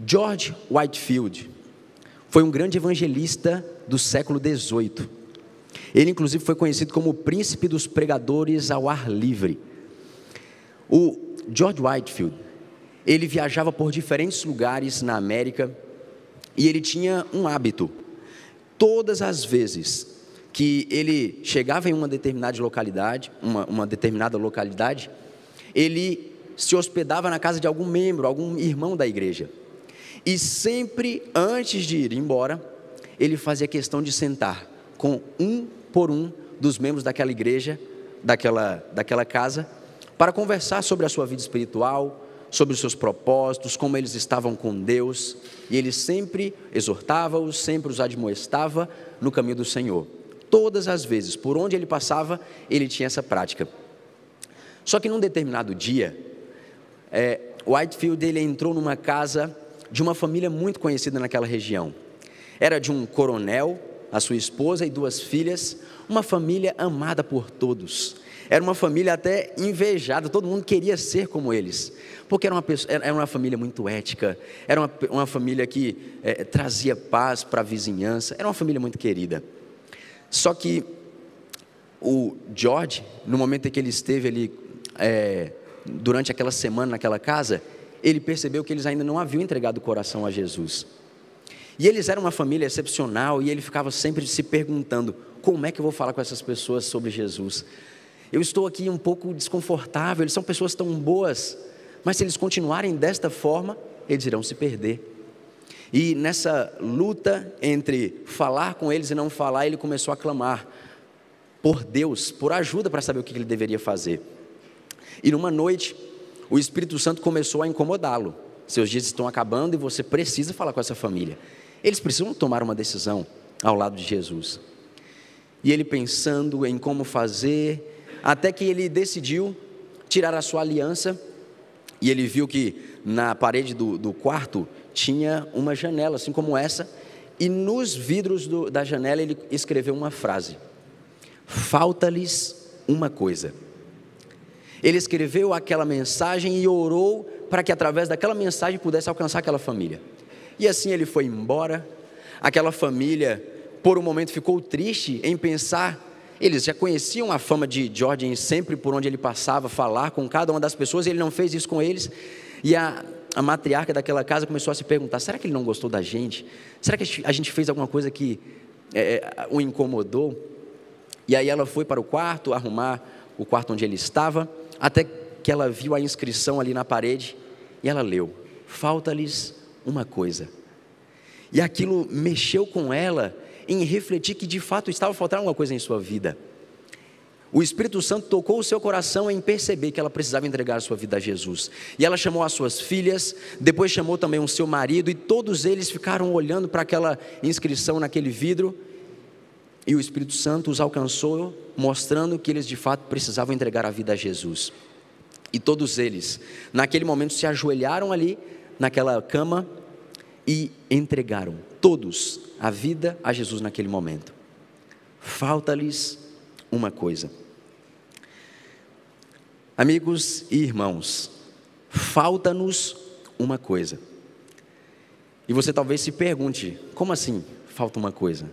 George Whitefield foi um grande evangelista do século XVIII. Ele, inclusive, foi conhecido como o príncipe dos pregadores ao ar livre. O George Whitefield, ele viajava por diferentes lugares na América e ele tinha um hábito. Todas as vezes que ele chegava em uma determinada localidade, ele se hospedava na casa de algum membro, algum irmão da igreja. E sempre antes de ir embora, ele fazia questão de sentar com um por um dos membros daquela igreja, daquela casa, para conversar sobre a sua vida espiritual, sobre os seus propósitos, como eles estavam com Deus. E ele sempre exortava-os, sempre os admoestava no caminho do Senhor. Todas as vezes, por onde ele passava, ele tinha essa prática. Só que num determinado dia, Whitefield ele entrou numa casa de uma família muito conhecida naquela região. Era de um coronel, a sua esposa e 2 filhas, uma família amada por todos. Era uma família até invejada, todo mundo queria ser como eles, porque era uma família muito ética, era uma família que trazia paz para a vizinhança, era uma família muito querida. Só que o George, no momento em que ele esteve ali, durante aquela semana naquela casa, ele percebeu que eles ainda não haviam entregado o coração a Jesus. E eles eram uma família excepcional, e ele ficava sempre se perguntando: como é que eu vou falar com essas pessoas sobre Jesus? Eu estou aqui um pouco desconfortável, eles são pessoas tão boas, mas se eles continuarem desta forma, eles irão se perder. E nessa luta entre falar com eles e não falar, ele começou a clamar por Deus, por ajuda para saber o que ele deveria fazer. E numa noite, o Espírito Santo começou a incomodá-lo. Seus dias estão acabando e você precisa falar com essa família. Eles precisam tomar uma decisão ao lado de Jesus. E ele pensando em como fazer, até que ele decidiu tirar a sua aliança, e ele viu que na parede do quarto tinha uma janela, assim como essa, e nos vidros da janela ele escreveu uma frase: falta-lhes uma coisa. Ele escreveu aquela mensagem e orou para que através daquela mensagem pudesse alcançar aquela família. E assim ele foi embora. Aquela família, por um momento, ficou triste em pensar. Eles já conheciam a fama de George em sempre por onde ele passava, falar com cada uma das pessoas, e ele não fez isso com eles. E a matriarca daquela casa começou a se perguntar: será que ele não gostou da gente? Será que a gente fez alguma coisa que o incomodou? E aí ela foi para o quarto, arrumar o quarto onde ele estava, até que ela viu a inscrição ali na parede, e ela leu: falta-lhes uma coisa. E aquilo mexeu com ela, em refletir que de fato estava faltando alguma coisa em sua vida. O Espírito Santo tocou o seu coração em perceber que ela precisava entregar a sua vida a Jesus. E ela chamou as suas filhas, depois chamou também o seu marido, e todos eles ficaram olhando para aquela inscrição naquele vidro, e o Espírito Santo os alcançou, mostrando que eles de fato precisavam entregar a vida a Jesus. E todos eles, naquele momento, se ajoelharam ali, naquela cama, e entregaram, todos, a vida a Jesus naquele momento. Falta-lhes uma coisa. Amigos e irmãos, falta-nos uma coisa. E você talvez se pergunte: como assim falta uma coisa?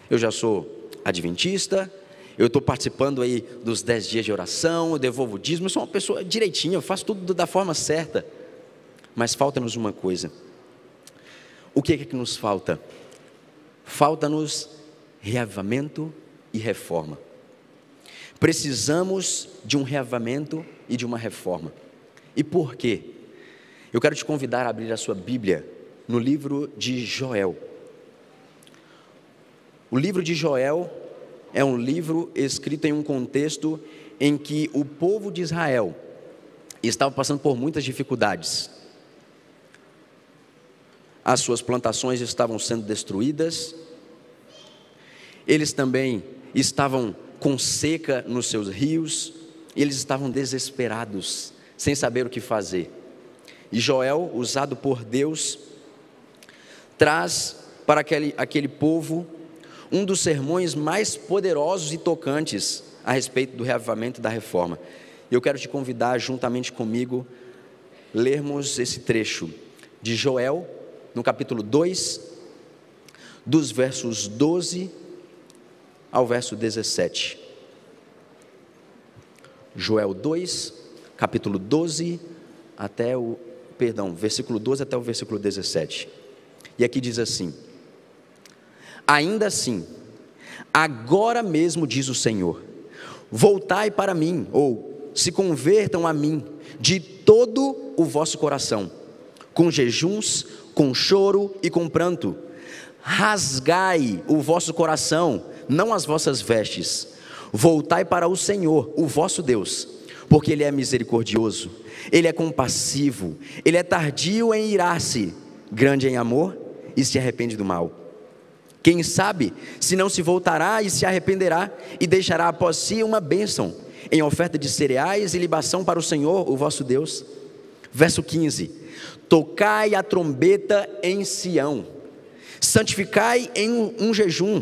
Eu já sou adventista, eu estou participando aí dos 10 dias de oração, eu devolvo o dízimo, eu sou uma pessoa direitinha, eu faço tudo da forma certa. Mas falta-nos uma coisa. O que é que nos falta? Falta-nos reavivamento e reforma. Precisamos de um reavivamento e de uma reforma. E por quê? Eu quero te convidar a abrir a sua Bíblia no livro de Joel. O livro de Joel é um livro escrito em um contexto em que o povo de Israel estava passando por muitas dificuldades. As suas plantações estavam sendo destruídas, eles também estavam com seca nos seus rios, e eles estavam desesperados, sem saber o que fazer. E Joel, usado por Deus, traz para aquele povo um dos sermões mais poderosos e tocantes a respeito do reavivamento e da reforma. Eu quero te convidar, juntamente comigo, lermos esse trecho de Joel, no capítulo 2, dos versos 12 ao verso 17. Joel 2, capítulo 12, versículo 12 até o versículo 17. E aqui diz assim: ainda assim, agora mesmo diz o Senhor, voltai para mim, ou se convertam a mim, de todo o vosso coração, com jejuns, com choro e com pranto, rasgai o vosso coração, não as vossas vestes, voltai para o Senhor, o vosso Deus, porque Ele é misericordioso, Ele é compassivo, Ele é tardio em irar-se, grande em amor e se arrepende do mal. Quem sabe se não se voltará e se arrependerá e deixará após si uma bênção em oferta de cereais e libação para o Senhor, o vosso Deus. Verso 15: tocai a trombeta em Sião, santificai em um jejum,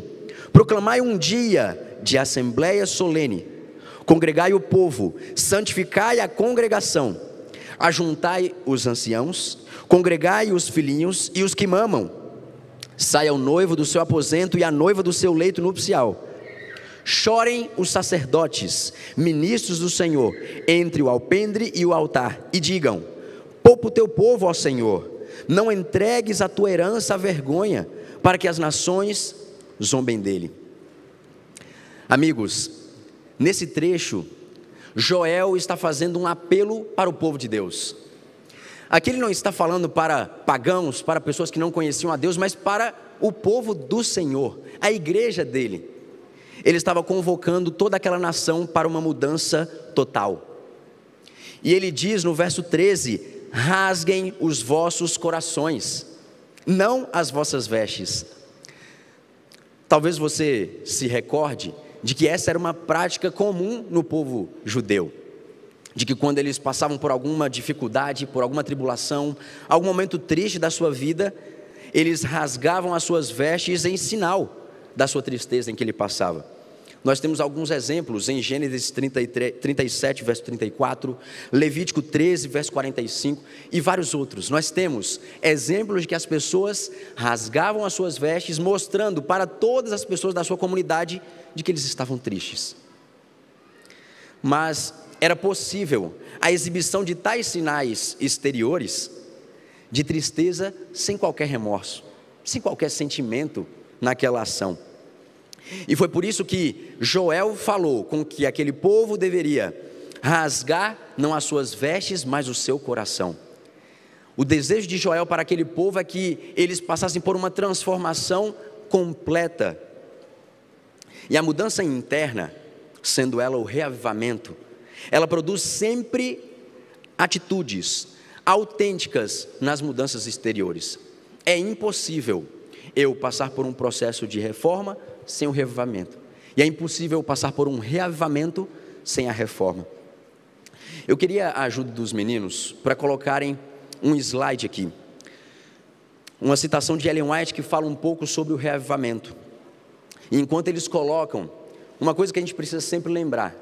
proclamai um dia de assembleia solene, congregai o povo, santificai a congregação, ajuntai os anciãos, congregai os filhinhos e os que mamam. Saia o noivo do seu aposento e a noiva do seu leito nupcial. Chorem os sacerdotes, ministros do Senhor, entre o alpendre e o altar, e digam: poupa o teu povo, ó Senhor, não entregues a tua herança à vergonha, para que as nações zombem dele. Amigos, nesse trecho, Joel está fazendo um apelo para o povo de Deus. Aqui ele não está falando para pagãos, para pessoas que não conheciam a Deus, mas para o povo do Senhor, a igreja dele. Ele estava convocando toda aquela nação para uma mudança total. E ele diz no verso 13: rasguem os vossos corações, não as vossas vestes. Talvez você se recorde de que essa era uma prática comum no povo judeu, de que quando eles passavam por alguma dificuldade, por alguma tribulação, algum momento triste da sua vida, eles rasgavam as suas vestes em sinal da sua tristeza em que ele passava. Nós temos alguns exemplos em Gênesis 37, verso 34, Levítico 13, verso 45 e vários outros. Nós temos exemplos de que as pessoas rasgavam as suas vestes, mostrando para todas as pessoas da sua comunidade de que eles estavam tristes. Mas era possível a exibição de tais sinais exteriores de tristeza sem qualquer remorso, sem qualquer sentimento naquela ação. E foi por isso que Joel falou com que aquele povo deveria rasgar não as suas vestes, mas o seu coração. O desejo de Joel para aquele povo é que eles passassem por uma transformação completa. E a mudança interna, sendo ela o reavivamento, ela produz sempre atitudes autênticas nas mudanças exteriores. É impossível eu passar por um processo de reforma sem o reavivamento, e é impossível passar por um reavivamento sem a reforma. Eu queria a ajuda dos meninos para colocarem um slide aqui, uma citação de Ellen White que fala um pouco sobre o reavivamento. E enquanto eles colocam, uma coisa que a gente precisa sempre lembrar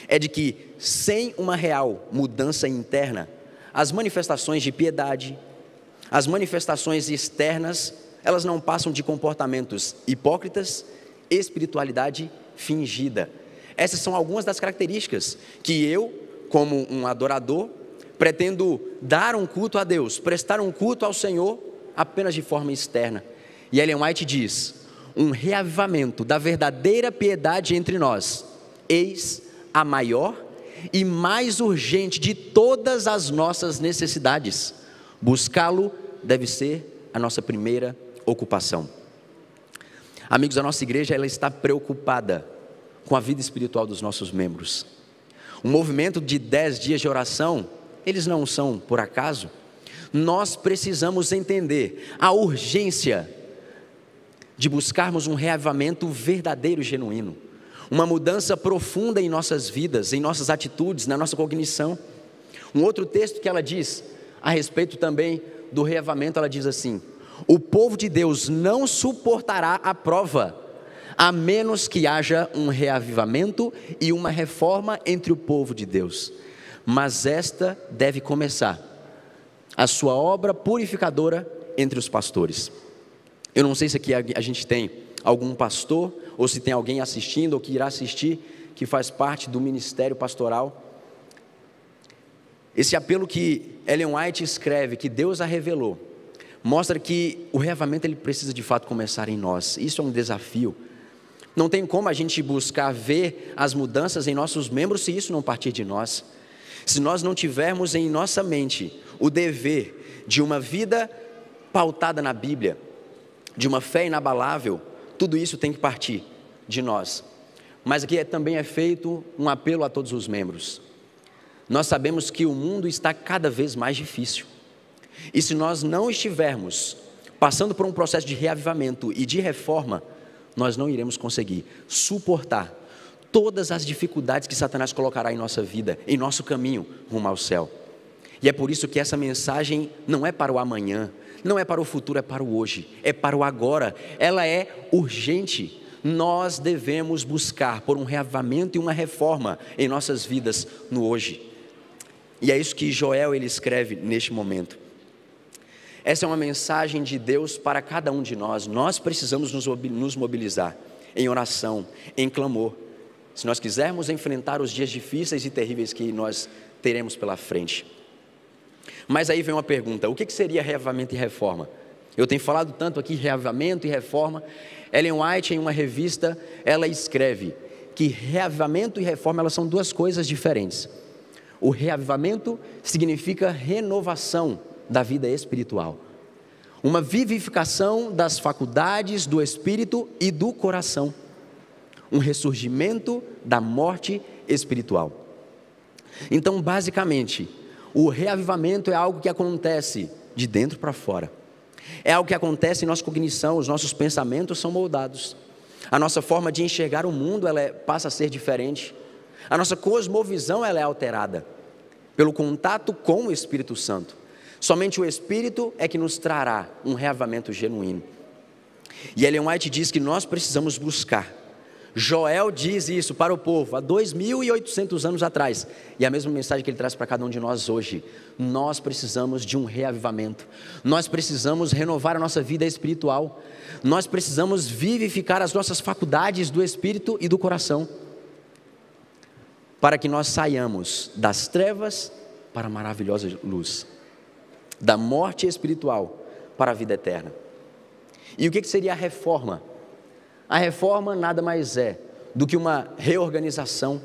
é de que sem uma real mudança interna, as manifestações de piedade, as manifestações externas, elas não passam de comportamentos hipócritas, espiritualidade fingida. Essas são algumas das características que eu, como um adorador, pretendo dar um culto a Deus, prestar um culto ao Senhor apenas de forma externa. E Ellen White diz: um reavivamento da verdadeira piedade entre nós, eis a maior e mais urgente de todas as nossas necessidades. Buscá-lo deve ser a nossa primeira ocupação. Amigos, a nossa igreja ela está preocupada com a vida espiritual dos nossos membros. O movimento de 10 dias de oração, eles não são por acaso. Nós precisamos entender a urgência de buscarmos um reavivamento verdadeiro e genuíno, uma mudança profunda em nossas vidas, em nossas atitudes, na nossa cognição. Um outro texto que ela diz a respeito também do reavivamento, ela diz assim: o povo de Deus não suportará a prova, a menos que haja um reavivamento e uma reforma entre o povo de Deus. Mas esta deve começar, a sua obra purificadora, entre os pastores. Eu não sei se aqui a gente tem algum pastor, ou se tem alguém assistindo, ou que irá assistir, que faz parte do ministério pastoral. Esse apelo que Ellen White escreve, que Deus a revelou, mostra que o reavivamento ele precisa de fato começar em nós. Isso é um desafio. Não tem como a gente buscar ver as mudanças em nossos membros se isso não partir de nós. Se nós não tivermos em nossa mente o dever de uma vida pautada na Bíblia, de uma fé inabalável, tudo isso tem que partir de nós. Mas aqui também é feito um apelo a todos os membros. Nós sabemos que o mundo está cada vez mais difícil. E se nós não estivermos passando por um processo de reavivamento e de reforma, nós não iremos conseguir suportar todas as dificuldades que Satanás colocará em nossa vida, em nosso caminho rumo ao céu. E é por isso que essa mensagem não é para o amanhã, não é para o futuro, é para o hoje, é para o agora. Ela é urgente. Nós devemos buscar por um reavivamento e uma reforma em nossas vidas no hoje. E é isso que Joel ele escreve neste momento. Essa é uma mensagem de Deus para cada um de nós. Nós precisamos nos mobilizar em oração, em clamor, se nós quisermos enfrentar os dias difíceis e terríveis que nós teremos pela frente. Mas aí vem uma pergunta: o que seria reavivamento e reforma? Eu tenho falado tanto aqui reavivamento e reforma. Ellen White, em uma revista, ela escreve que reavivamento e reforma elas são duas coisas diferentes. O reavivamento significa renovação da vida espiritual, uma vivificação das faculdades do espírito e do coração, um ressurgimento da morte espiritual. Então, basicamente, o reavivamento é algo que acontece de dentro para fora, é algo que acontece em nossa cognição, os nossos pensamentos são moldados, a nossa forma de enxergar o mundo passa a ser diferente, a nossa cosmovisão ela é alterada pelo contato com o Espírito Santo. Somente o Espírito é que nos trará um reavivamento genuíno. E Ellen White diz que nós precisamos buscar. Joel diz isso para o povo há 2.800 anos atrás. E a mesma mensagem que ele traz para cada um de nós hoje. Nós precisamos de um reavivamento. Nós precisamos renovar a nossa vida espiritual. Nós precisamos vivificar as nossas faculdades do Espírito e do coração, para que nós saiamos das trevas para a maravilhosa luz, da morte espiritual para a vida eterna. E o que seria a reforma? A reforma nada mais é do que uma reorganização,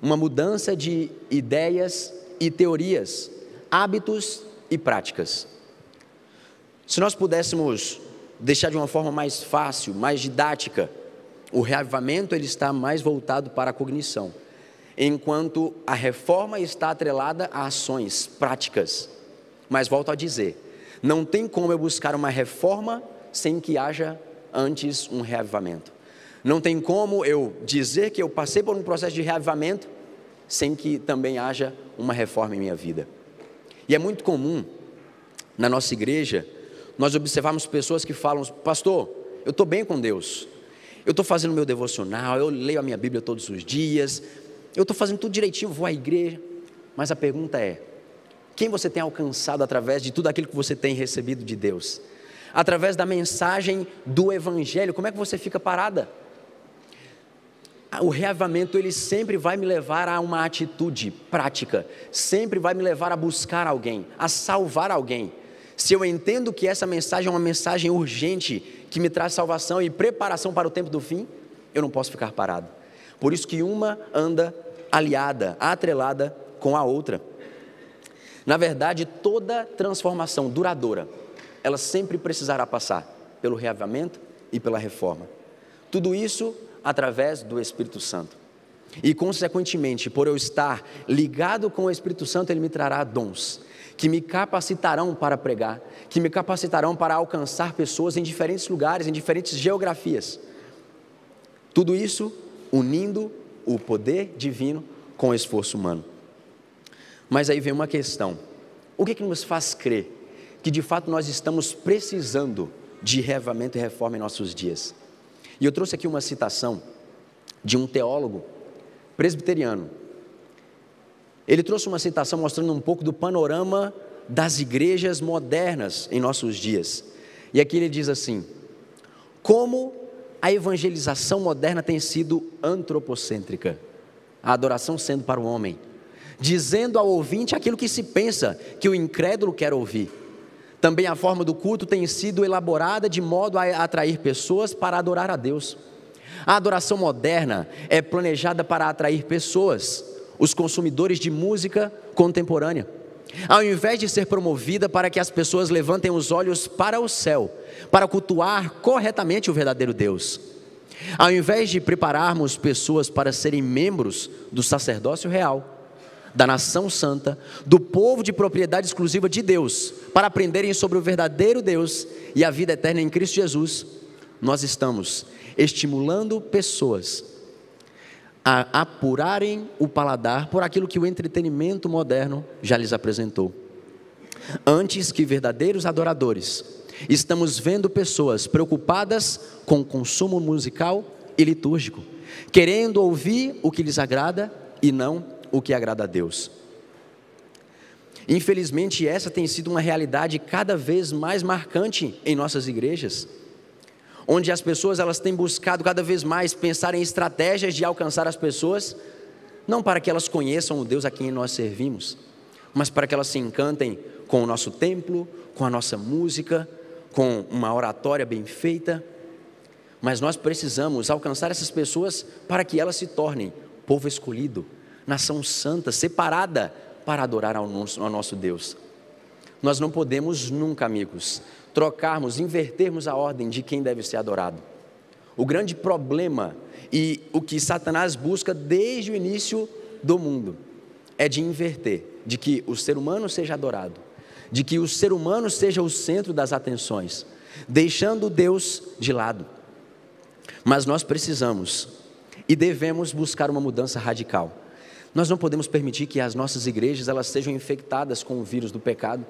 uma mudança de ideias e teorias, hábitos e práticas. Se nós pudéssemos deixar de uma forma mais fácil, mais didática, o reavivamento ele está mais voltado para a cognição, enquanto a reforma está atrelada a ações práticas. Mas volto a dizer, não tem como eu buscar uma reforma sem que haja antes um reavivamento. Não tem como eu dizer que eu passei por um processo de reavivamento sem que também haja uma reforma em minha vida. E é muito comum na nossa igreja nós observarmos pessoas que falam: pastor, eu estou bem com Deus, eu estou fazendo meu devocional, eu leio a minha Bíblia todos os dias, eu estou fazendo tudo direitinho, vou à igreja. Mas a pergunta é: quem você tem alcançado através de tudo aquilo que você tem recebido de Deus? Através da mensagem do Evangelho, como é que você fica parada? O reavivamento ele sempre vai me levar a uma atitude prática, sempre vai me levar a buscar alguém, a salvar alguém. Se eu entendo que essa mensagem é uma mensagem urgente, que me traz salvação e preparação para o tempo do fim, eu não posso ficar parado. Por isso que uma anda aliada, atrelada com a outra. Na verdade, toda transformação duradoura, ela sempre precisará passar pelo reavivamento e pela reforma. Tudo isso através do Espírito Santo. E consequentemente, por eu estar ligado com o Espírito Santo, ele me trará dons que me capacitarão para pregar, que me capacitarão para alcançar pessoas em diferentes lugares, em diferentes geografias. Tudo isso unindo o poder divino com o esforço humano. Mas aí vem uma questão: o que nos faz crer que de fato nós estamos precisando de reavivamento e reforma em nossos dias? E eu trouxe aqui uma citação de um teólogo presbiteriano. Ele trouxe uma citação mostrando um pouco do panorama das igrejas modernas em nossos dias. E aqui ele diz assim: como a evangelização moderna tem sido antropocêntrica, a adoração sendo para o homem, dizendo ao ouvinte aquilo que se pensa que o incrédulo quer ouvir. Também a forma do culto tem sido elaborada de modo a atrair pessoas para adorar a Deus. A adoração moderna é planejada para atrair pessoas, os consumidores de música contemporânea, ao invés de ser promovida para que as pessoas levantem os olhos para o céu, para cultuar corretamente o verdadeiro Deus. Ao invés de prepararmos pessoas para serem membros do sacerdócio real, da nação santa, do povo de propriedade exclusiva de Deus, para aprenderem sobre o verdadeiro Deus e a vida eterna em Cristo Jesus, nós estamos estimulando pessoas a apurarem o paladar por aquilo que o entretenimento moderno já lhes apresentou. Antes que verdadeiros adoradores, estamos vendo pessoas preocupadas com o consumo musical e litúrgico, querendo ouvir o que lhes agrada e não o que agrada a Deus. Infelizmente, essa tem sido uma realidade cada vez mais marcante em nossas igrejas, onde as pessoas elas têm buscado cada vez mais pensar em estratégias de alcançar as pessoas, não para que elas conheçam o Deus a quem nós servimos, mas para que elas se encantem com o nosso templo, com a nossa música, com uma oratória bem feita. Mas nós precisamos alcançar essas pessoas para que elas se tornem povo escolhido, nação santa, separada para adorar ao nosso Deus. Nós não podemos nunca, amigos, trocarmos, invertermos a ordem de quem deve ser adorado. O grande problema e o que Satanás busca desde o início do mundo é de inverter, de que o ser humano seja adorado, de que o ser humano seja o centro das atenções, deixando Deus de lado. Mas nós precisamos e devemos buscar uma mudança radical. Nós não podemos permitir que as nossas igrejas elas sejam infectadas com o vírus do pecado,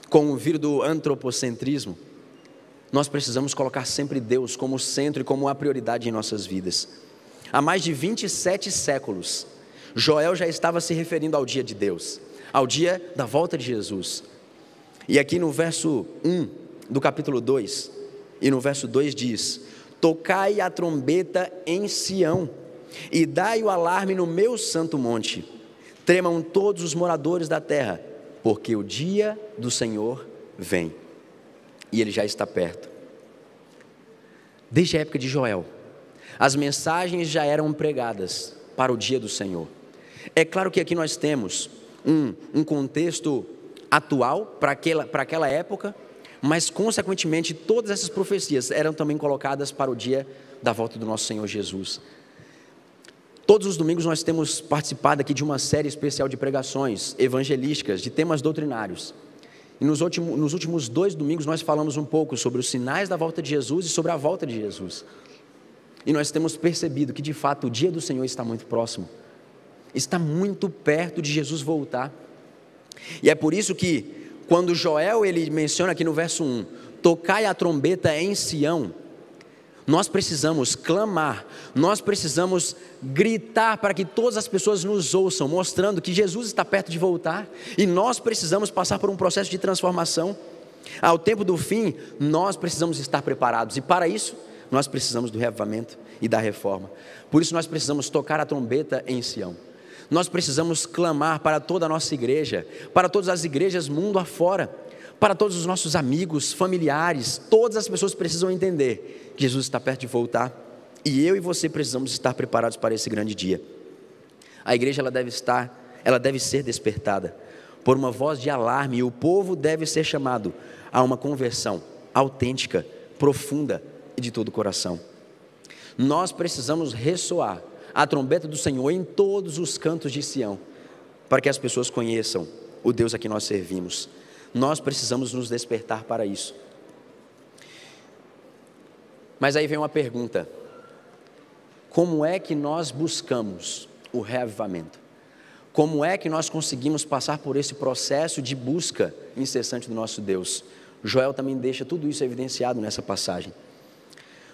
com o vírus do antropocentrismo. Nós precisamos colocar sempre Deus como centro e como a prioridade em nossas vidas. Há mais de 27 séculos, Joel já estava se referindo ao dia de Deus, ao dia da volta de Jesus. E aqui no verso 1 do capítulo 2, e no verso 2 diz: tocai a trombeta em Sião, e dai o alarme no meu santo monte. Tremam todos os moradores da terra, porque o dia do Senhor vem, e ele já está perto. Desde a época de Joel, as mensagens já eram pregadas para o dia do Senhor. É claro que aqui nós temos um contexto atual para aquela época, mas consequentemente todas essas profecias eram também colocadas para o dia da volta do nosso Senhor Jesus. Todos os domingos nós temos participado aqui de uma série especial de pregações evangelísticas, de temas doutrinários. E nos últimos 2 domingos nós falamos um pouco sobre os sinais da volta de Jesus e sobre a volta de Jesus. E nós temos percebido que de fato o dia do Senhor está muito próximo. Está muito perto de Jesus voltar. E é por isso que quando Joel ele menciona aqui no verso 1, tocai a trombeta em Sião, nós precisamos clamar, nós precisamos gritar para que todas as pessoas nos ouçam, mostrando que Jesus está perto de voltar, e nós precisamos passar por um processo de transformação. Ao tempo do fim, nós precisamos estar preparados, e para isso, nós precisamos do reavivamento e da reforma. Por isso nós precisamos tocar a trombeta em Sião. Nós precisamos clamar para toda a nossa igreja, para todas as igrejas mundo afora, para todos os nossos amigos, familiares, todas as pessoas precisam entender que Jesus está perto de voltar, e eu e você precisamos estar preparados para esse grande dia. A igreja ela deve ser despertada por uma voz de alarme, e o povo deve ser chamado a uma conversão autêntica, profunda e de todo o coração. Nós precisamos ressoar a trombeta do Senhor em todos os cantos de Sião, para que as pessoas conheçam o Deus a quem nós servimos. Nós precisamos nos despertar para isso. Mas aí vem uma pergunta: como é que nós buscamos o reavivamento? Como é que nós conseguimos passar por esse processo de busca incessante do nosso Deus? Joel também deixa tudo isso evidenciado nessa passagem.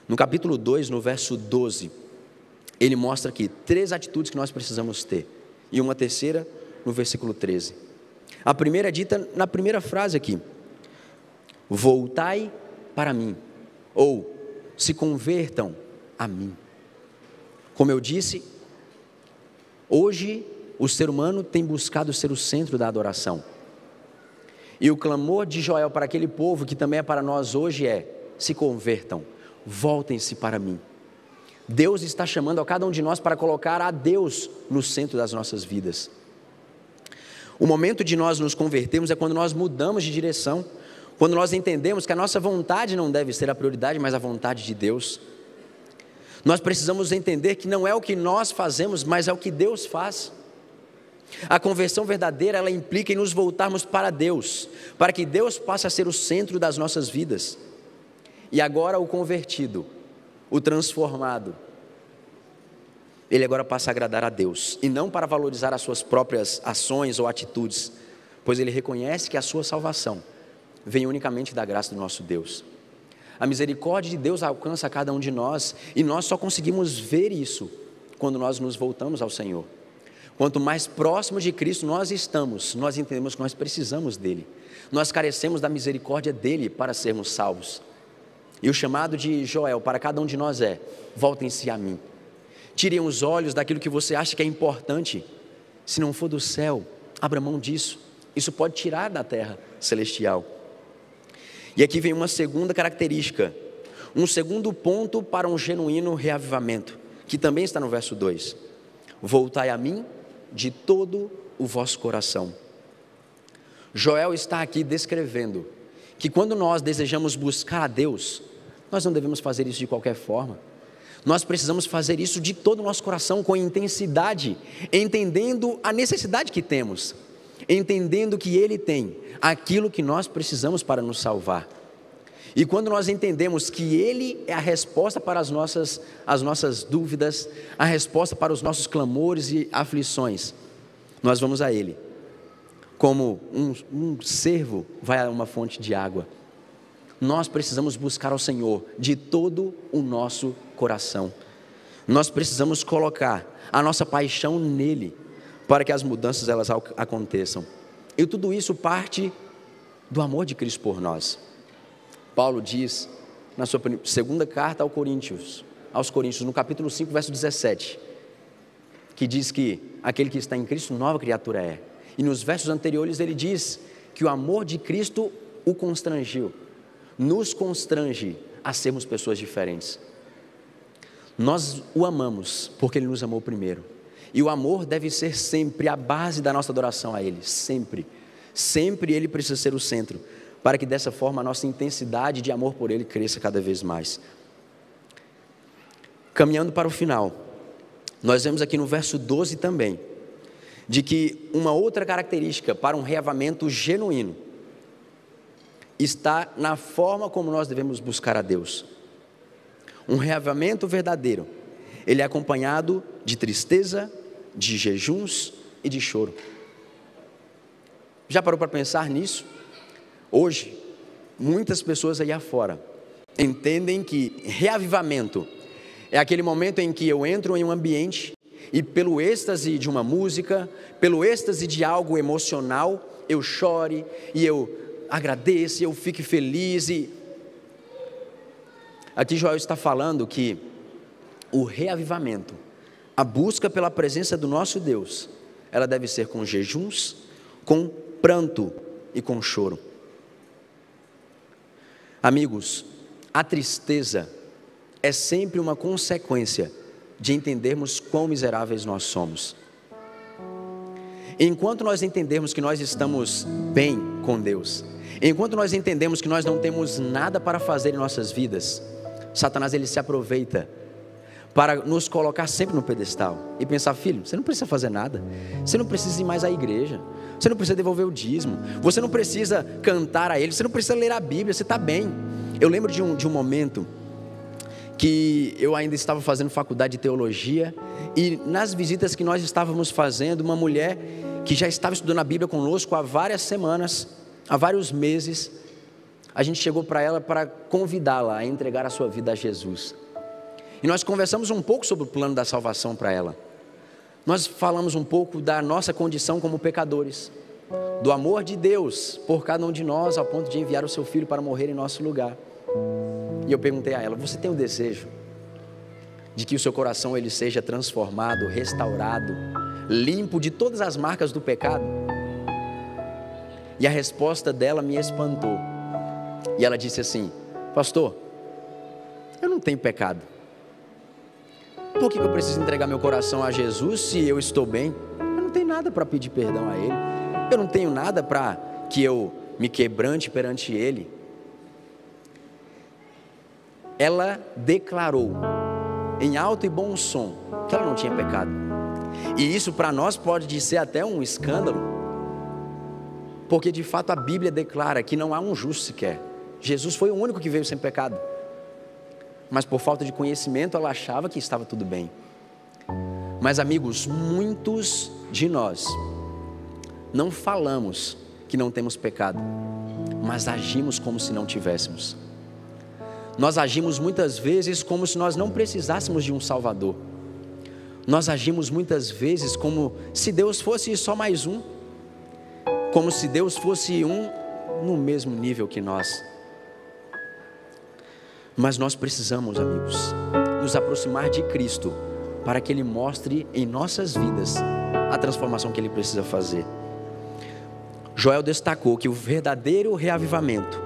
No capítulo 2, no verso 12, ele mostra aqui 3 atitudes que nós precisamos ter, e uma terceira no versículo 13. A primeira é dita na primeira frase aqui: voltai para mim, ou se convertam a mim. Como eu disse, hoje o ser humano tem buscado ser o centro da adoração. E o clamor de Joel para aquele povo, que também é para nós hoje, é: se convertam, voltem-se para mim. Deus está chamando a cada um de nós para colocar a Deus no centro das nossas vidas. O momento de nós nos convertermos é quando nós mudamos de direção, quando nós entendemos que a nossa vontade não deve ser a prioridade, mas a vontade de Deus. Nós precisamos entender que não é o que nós fazemos, mas é o que Deus faz. A conversão verdadeira, ela implica em nos voltarmos para Deus, para que Deus passe a ser o centro das nossas vidas. E agora o convertido, o transformado, ele agora passa a agradar a Deus, e não para valorizar as suas próprias ações ou atitudes, pois ele reconhece que a sua salvação vem unicamente da graça do nosso Deus. A misericórdia de Deus alcança a cada um de nós, e nós só conseguimos ver isso quando nós nos voltamos ao Senhor. Quanto mais próximo de Cristo nós estamos, nós entendemos que nós precisamos dele, nós carecemos da misericórdia dele para sermos salvos. E o chamado de Joel para cada um de nós é: voltem-se a mim. Tirem os olhos daquilo que você acha que é importante. Se não for do céu, abra mão disso. Isso pode tirar da terra celestial. E aqui vem uma segunda característica, um segundo ponto para um genuíno reavivamento, que também está no verso 2. Voltai a mim de todo o vosso coração. Joel está aqui descrevendo que quando nós desejamos buscar a Deus, nós não devemos fazer isso de qualquer forma. Nós precisamos fazer isso de todo o nosso coração, com intensidade, entendendo a necessidade que temos, entendendo que Ele tem aquilo que nós precisamos para nos salvar. E quando nós entendemos que Ele é a resposta para as nossas dúvidas, a resposta para os nossos clamores e aflições, nós vamos a Ele, como um cervo vai a uma fonte de água. Nós precisamos buscar ao Senhor de todo o nosso coração. Nós precisamos colocar a nossa paixão nele, para que as mudanças elas aconteçam. E tudo isso parte do amor de Cristo por nós. Paulo diz na sua segunda carta aos Coríntios, no capítulo 5, verso 17, que diz que aquele que está em Cristo, nova criatura é. E nos versos anteriores ele diz que o amor de Cristo o constrangiu, nos constrange a sermos pessoas diferentes. Nós o amamos porque Ele nos amou primeiro. E o amor deve ser sempre a base da nossa adoração a Ele, sempre. Sempre Ele precisa ser o centro, para que dessa forma a nossa intensidade de amor por Ele cresça cada vez mais. Caminhando para o final, nós vemos aqui no verso 12 também, de que uma outra característica para um reavivamento genuíno está na forma como nós devemos buscar a Deus. Um reavivamento verdadeiro, ele é acompanhado de tristeza, de jejuns e de choro. Já parou para pensar nisso? Hoje, muitas pessoas aí afora entendem que reavivamento é aquele momento em que eu entro em um ambiente e pelo êxtase de uma música, pelo êxtase de algo emocional, eu chore e eu agradeça, eu fique feliz. E aqui Joel está falando que o reavivamento, a busca pela presença do nosso Deus, ela deve ser com jejuns, com pranto e com choro. Amigos, a tristeza é sempre uma consequência de entendermos quão miseráveis nós somos. Enquanto nós entendermos que nós estamos bem com Deus, enquanto nós entendemos que nós não temos nada para fazer em nossas vidas, Satanás ele se aproveita para nos colocar sempre no pedestal e pensar: filho, você não precisa fazer nada, você não precisa ir mais à igreja, você não precisa devolver o dízimo, você não precisa cantar a Ele, você não precisa ler a Bíblia, você está bem. Eu lembro de um momento que eu ainda estava fazendo faculdade de teologia, e nas visitas que nós estávamos fazendo, uma mulher que já estava estudando a Bíblia conosco há várias semanas, há vários meses, a gente chegou para ela para convidá-la a entregar a sua vida a Jesus. E nós conversamos um pouco sobre o plano da salvação para ela. Nós falamos um pouco da nossa condição como pecadores, do amor de Deus por cada um de nós, ao ponto de enviar o seu Filho para morrer em nosso lugar. E eu perguntei a ela: você tem o desejo de que o seu coração ele seja transformado, restaurado, limpo de todas as marcas do pecado? E a resposta dela me espantou. E ela disse assim: pastor, eu não tenho pecado. Por que eu preciso entregar meu coração a Jesus se eu estou bem? Eu não tenho nada para pedir perdão a Ele. Eu não tenho nada para que eu me quebrante perante Ele. Ela declarou em alto e bom som que ela não tinha pecado. E isso para nós pode ser até um escândalo, porque de fato a Bíblia declara que não há um justo sequer. Jesus foi o único que veio sem pecado, mas por falta de conhecimento ela achava que estava tudo bem. Mas amigos, muitos de nós não falamos que não temos pecado, mas agimos como se não tivéssemos. Nós agimos muitas vezes como se nós não precisássemos de um Salvador. Nós agimos muitas vezes como se Deus fosse só mais um, como se Deus fosse um no mesmo nível que nós. Mas nós precisamos, amigos, nos aproximar de Cristo para que Ele mostre em nossas vidas a transformação que Ele precisa fazer. Joel destacou que o verdadeiro reavivamento,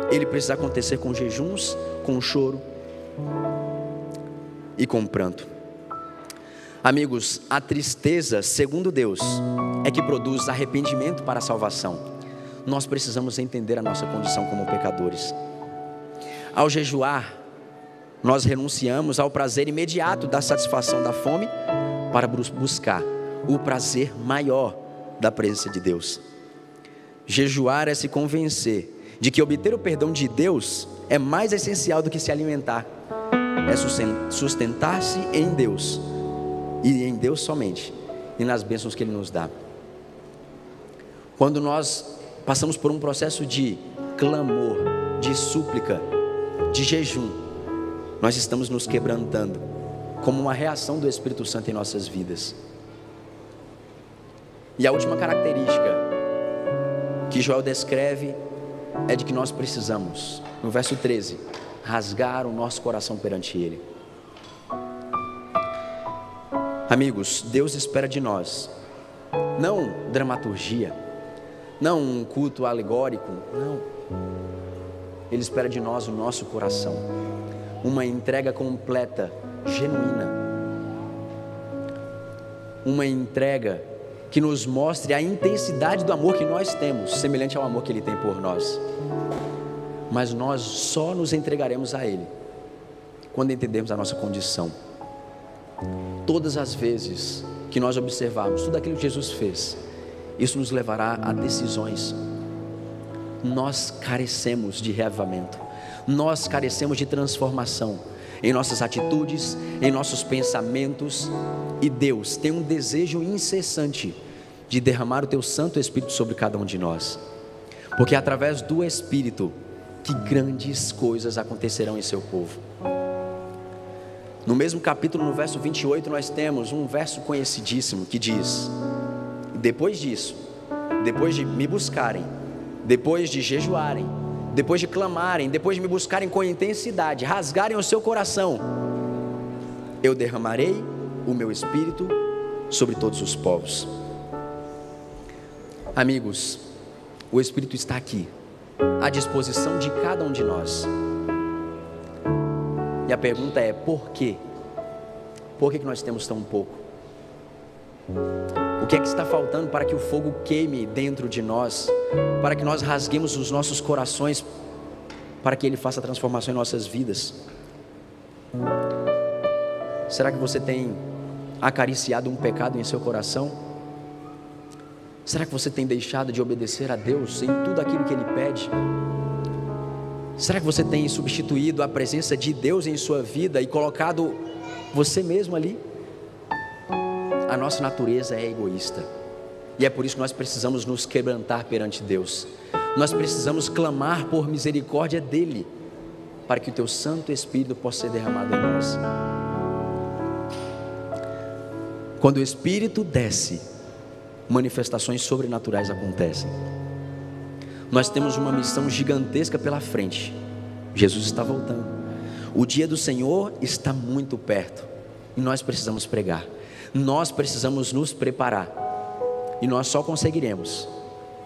ele precisa acontecer com jejuns, com choro e com pranto. Amigos, a tristeza, segundo Deus, é que produz arrependimento para a salvação. Nós precisamos entender a nossa condição como pecadores. Ao jejuar, nós renunciamos ao prazer imediato da satisfação da fome para buscar o prazer maior da presença de Deus. Jejuar é se convencer de que obter o perdão de Deus é mais essencial do que se alimentar. É sustentar-se em Deus, e em Deus somente, e nas bênçãos que Ele nos dá. Quando nós passamos por um processo de clamor, de súplica, de jejum, nós estamos nos quebrantando, como uma reação do Espírito Santo em nossas vidas. E a última característica que Joel descreve é de que nós precisamos, no verso 13, rasgar o nosso coração perante Ele. Amigos, Deus espera de nós, não dramaturgia, não um culto alegórico, não. Ele espera de nós o nosso coração, uma entrega completa, genuína, uma entrega que nos mostre a intensidade do amor que nós temos, semelhante ao amor que Ele tem por nós. Mas nós só nos entregaremos a Ele quando entendermos a nossa condição. Todas as vezes que nós observarmos tudo aquilo que Jesus fez, isso nos levará a decisões. Nós carecemos de reavivamento, nós carecemos de transformação em nossas atitudes, em nossos pensamentos, e Deus tem um desejo incessante de derramar o Teu Santo Espírito sobre cada um de nós, porque é através do Espírito que grandes coisas acontecerão em Seu povo. No mesmo capítulo, no verso 28, nós temos um verso conhecidíssimo que diz: depois disso, depois de me buscarem, depois de jejuarem, depois de clamarem, depois de me buscarem com intensidade, rasgarem o seu coração, eu derramarei o meu Espírito sobre todos os povos. Amigos, o Espírito está aqui, à disposição de cada um de nós. E a pergunta é: por quê? Por que nós temos tão pouco? O que é que está faltando para que o fogo queime dentro de nós, para que nós rasguemos os nossos corações, para que Ele faça transformação em nossas vidas? Será que você tem acariciado um pecado em seu coração? Será que você tem deixado de obedecer a Deus em tudo aquilo que Ele pede? Será que você tem substituído a presença de Deus em sua vida e colocado você mesmo ali? A nossa natureza é egoísta, e é por isso que nós precisamos nos quebrantar perante Deus. Nós precisamos clamar por misericórdia dEle, para que o Teu Santo Espírito possa ser derramado em nós. Quando o Espírito desce, manifestações sobrenaturais acontecem. Nós temos uma missão gigantesca pela frente, Jesus está voltando. O dia do Senhor está muito perto. E nós precisamos pregar. Nós precisamos nos preparar. E nós só conseguiremos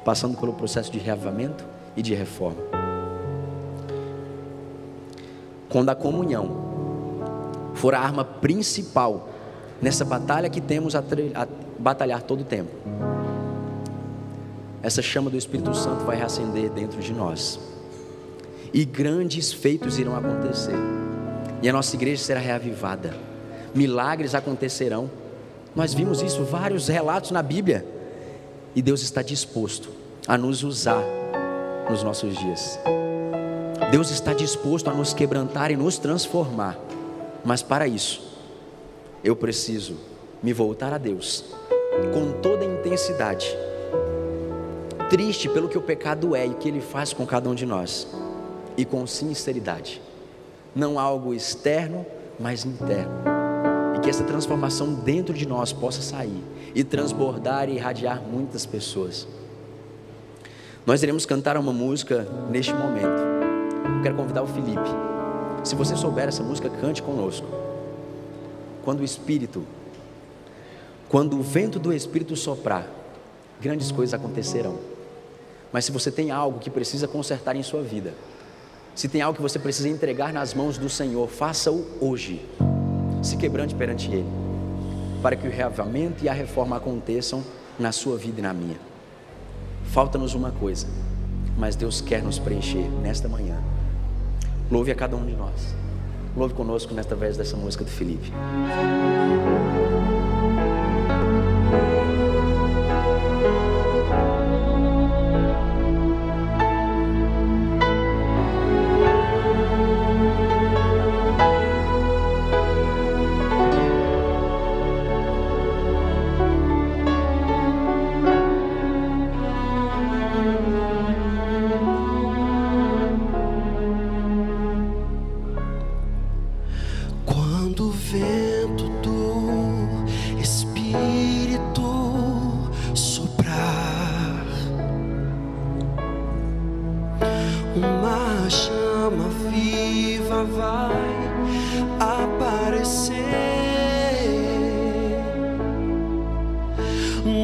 passando pelo processo de reavivamento e de reforma. Quando a comunhão for a arma principal nessa batalha que temos a batalhar todo o tempo, essa chama do Espírito Santo vai reacender dentro de nós. E grandes feitos irão acontecer. E a nossa igreja será reavivada. Milagres acontecerão. Nós vimos isso, vários relatos na Bíblia. E Deus está disposto a nos usar nos nossos dias. Deus está disposto a nos quebrantar e nos transformar. Mas para isso, eu preciso me voltar a Deus com toda a intensidade. Triste pelo que o pecado é e que ele faz com cada um de nós. E com sinceridade. Não algo externo, mas interno. E que essa transformação dentro de nós possa sair e transbordar e irradiar muitas pessoas. Nós iremos cantar uma música neste momento. Eu quero convidar o Felipe. Se você souber essa música, cante conosco. Quando o vento do Espírito soprar, grandes coisas acontecerão. Mas se você tem algo que precisa consertar em sua vida, se tem algo que você precisa entregar nas mãos do Senhor, faça-o hoje. Se quebrante perante Ele, para que o reavivamento e a reforma aconteçam na sua vida e na minha. Falta-nos uma coisa, mas Deus quer nos preencher nesta manhã. Louve a cada um de nós. Louve conosco nesta vez dessa música do Felipe.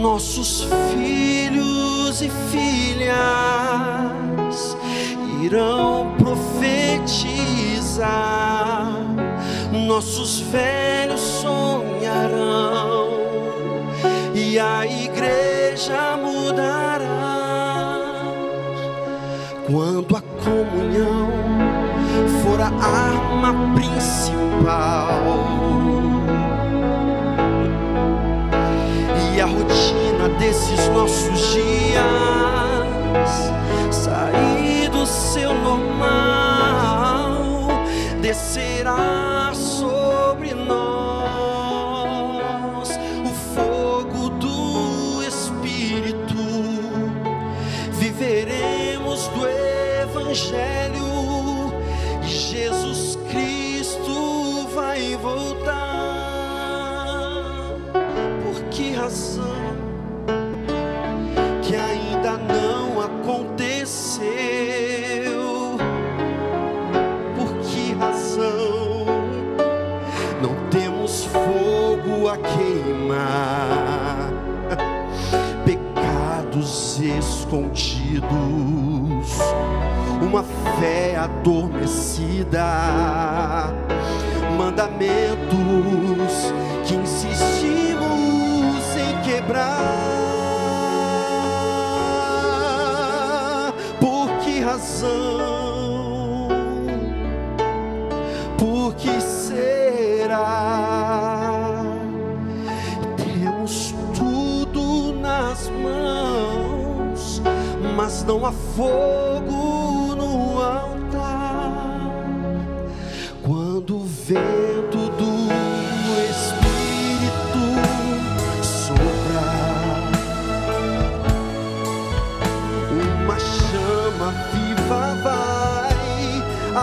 Nossos filhos e filhas irão profetizar, nossos velhos sonharão e a igreja mudará. Quando a comunhão for a arma principal e a rotina desses nossos dias sair do seu normal, descerá sobre nós o fogo do Espírito. Viveremos do Evangelho e Jesus Cristo vai voltar. Por que razão que ainda não aconteceu? Por que razão não temos fogo a queimar? Pecados escondidos, uma fé adormecida, mandamentos que insistimos em quebrar. Por que razão? Por que será? Temos tudo nas mãos, mas não há fogo no altar. Quando o vento do Espírito soprar, uma chama viva vai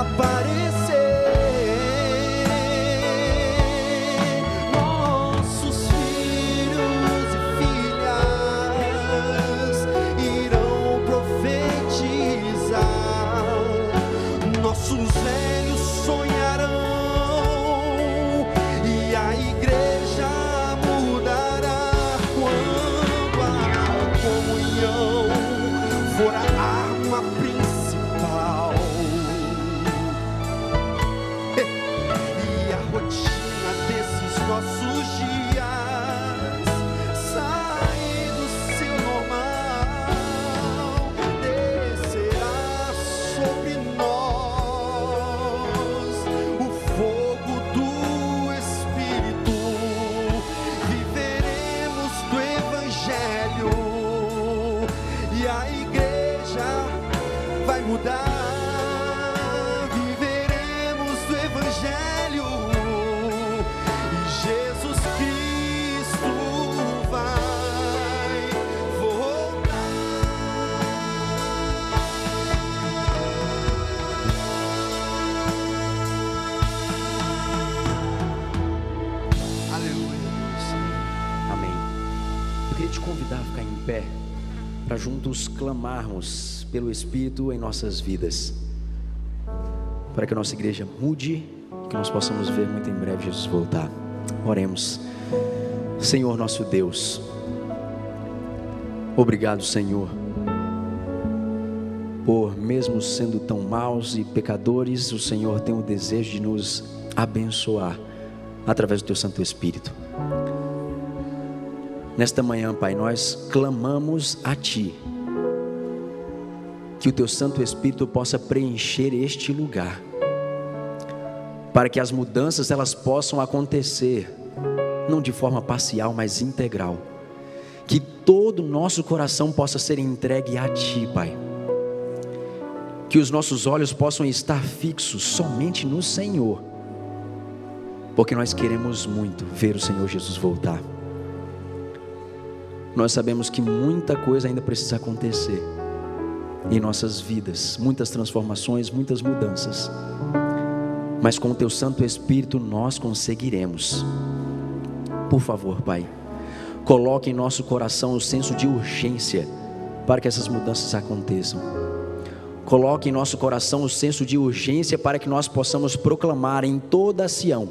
aparecer. Nossos filhos e filhas irão profetizar, nossos pé para juntos clamarmos pelo Espírito em nossas vidas, para que a nossa igreja mude, que nós possamos ver muito em breve Jesus voltar. Oremos. Senhor nosso Deus, obrigado, Senhor, por mesmo sendo tão maus e pecadores, o Senhor tem o desejo de nos abençoar através do Teu Santo Espírito. Nesta manhã, Pai, nós clamamos a Ti, que o Teu Santo Espírito possa preencher este lugar, para que as mudanças elas possam acontecer, não de forma parcial, mas integral. Que todo o nosso coração possa ser entregue a Ti, Pai. Que os nossos olhos possam estar fixos somente no Senhor, porque nós queremos muito ver o Senhor Jesus voltar. Nós sabemos que muita coisa ainda precisa acontecer em nossas vidas, muitas transformações, muitas mudanças, mas com o Teu Santo Espírito nós conseguiremos. Por favor, Pai, coloque em nosso coração o senso de urgência para que essas mudanças aconteçam. Coloque em nosso coração o senso de urgência para que nós possamos proclamar em toda a Sião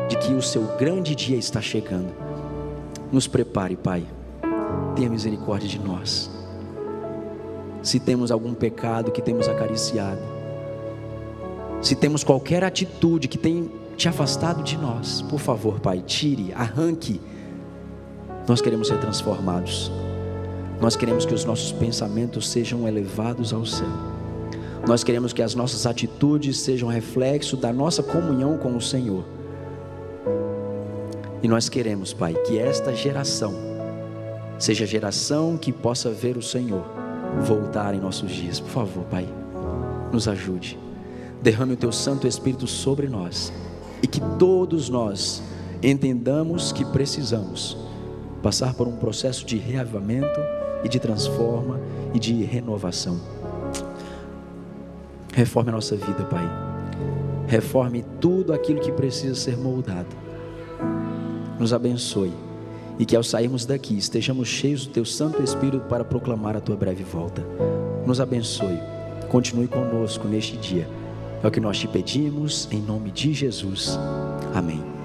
de que o Seu grande dia está chegando. Nos prepare, Pai. Tenha misericórdia de nós. Se temos algum pecado que temos acariciado, se temos qualquer atitude que tem Te afastado de nós, por favor, Pai, tire, arranque. Nós queremos ser transformados. Nós queremos que os nossos pensamentos sejam elevados ao céu. Nós queremos que as nossas atitudes sejam reflexo da nossa comunhão com o Senhor. E nós queremos, Pai, que esta geração seja a geração que possa ver o Senhor voltar em nossos dias. Por favor, Pai, nos ajude. Derrame o Teu Santo Espírito sobre nós, e que todos nós entendamos que precisamos passar por um processo de reavivamento e de transforma e de renovação. Reforme a nossa vida, Pai. Reforme tudo aquilo que precisa ser moldado. Nos abençoe, e que ao sairmos daqui estejamos cheios do Teu Santo Espírito para proclamar a Tua breve volta. Nos abençoe, continue conosco neste dia. É o que nós Te pedimos em nome de Jesus. Amém.